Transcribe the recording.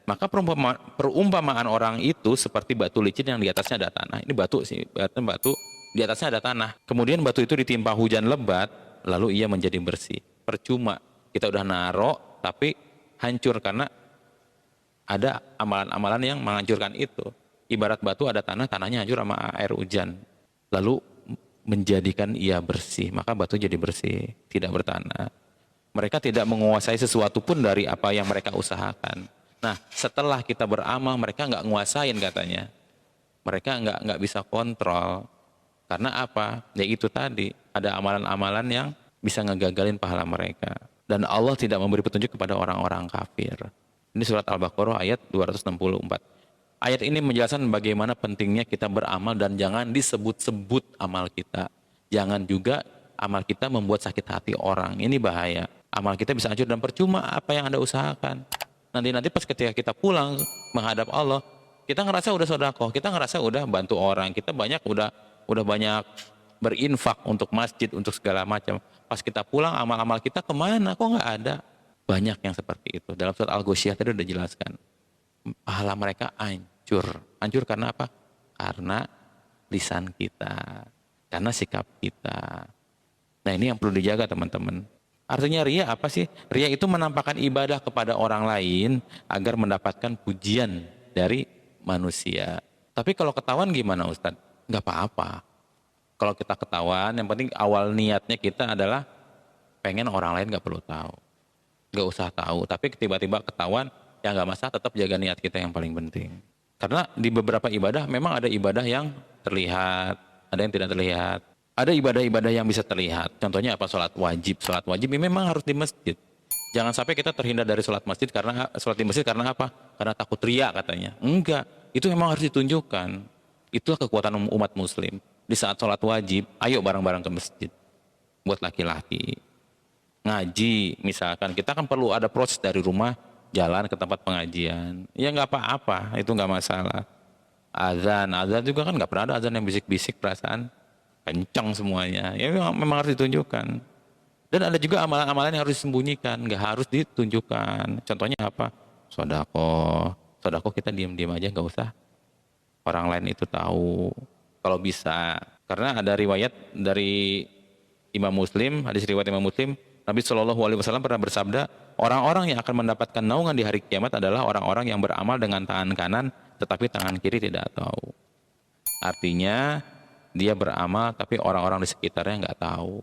Maka perumpamaan orang itu seperti batu licin yang di atasnya ada tanah. Ini batu sih, batu di atasnya ada tanah. Kemudian batu itu ditimpa hujan lebat, lalu ia menjadi bersih. Percuma kita udah narok, tapi hancur karena ada amalan-amalan yang menghancurkan itu. Ibarat batu ada tanah, tanahnya hancur sama air hujan. Lalu menjadikan ia bersih, maka batu jadi bersih, tidak bertanah. Mereka tidak menguasai sesuatu pun dari apa yang mereka usahakan. Nah, setelah kita beramal, mereka nggak nguasain katanya. Mereka nggak bisa kontrol. Karena apa? Ya itu tadi, ada amalan-amalan yang bisa ngegagalin pahala mereka. Dan Allah tidak memberi petunjuk kepada orang-orang kafir. Ini surat Al-Baqarah ayat 264. Ayat ini menjelaskan bagaimana pentingnya kita beramal dan jangan disebut-sebut amal kita. Jangan juga amal kita membuat sakit hati orang. Ini bahaya. Amal kita bisa hancur dan percuma apa yang Anda usahakan. Nanti pas ketika kita pulang menghadap Allah, kita ngerasa udah sedekah, kita ngerasa udah bantu orang, kita udah banyak berinfak untuk masjid, untuk segala macam. Pas kita pulang amal-amal kita kemana? Kok nggak ada? Banyak yang seperti itu. Dalam surat Al-Ghasyiyah tadi udah jelaskan. Pahala mereka hancur. Hancur karena apa? Karena lisan kita, karena sikap kita. Nah ini yang perlu dijaga teman-teman. Artinya ria apa sih? Ria itu menampakkan ibadah kepada orang lain agar mendapatkan pujian dari manusia. Tapi kalau ketahuan gimana Ustadz? Nggak apa-apa. Kalau kita ketahuan, yang penting awal niatnya kita adalah pengen orang lain nggak perlu tahu. Nggak usah tahu. Tapi tiba-tiba ketahuan, ya nggak masalah, tetap jaga niat kita yang paling penting. Karena di beberapa ibadah memang ada ibadah yang terlihat, ada yang tidak terlihat. Ada ibadah-ibadah yang bisa terlihat. Contohnya apa? Sholat wajib. Sholat wajib memang harus di masjid. Jangan sampai kita terhindar dari sholat di masjid karena apa? Karena takut ria katanya. Enggak. Itu memang harus ditunjukkan. Itulah kekuatan umat muslim. Di saat sholat wajib, ayo bareng-bareng ke masjid. Buat laki-laki. Ngaji misalkan. Kita kan perlu ada proses dari rumah, jalan ke tempat pengajian. Ya nggak apa-apa. Itu nggak masalah. Azan juga kan nggak pernah ada azan yang bisik-bisik perasaan. Kencang semuanya, ya memang harus ditunjukkan. Dan ada juga amalan-amalan yang harus disembunyikan, nggak harus ditunjukkan. Contohnya apa? Sodako kita diam-diam aja, nggak usah orang lain itu tahu. Kalau bisa, karena ada riwayat dari Imam Muslim, hadis riwayat Imam Muslim, Nabi Shallallahu Alaihi Wasallam pernah bersabda, orang-orang yang akan mendapatkan naungan di hari kiamat adalah orang-orang yang beramal dengan tangan kanan, tetapi tangan kiri tidak tahu. Artinya dia beramal tapi orang-orang di sekitarnya nggak tahu.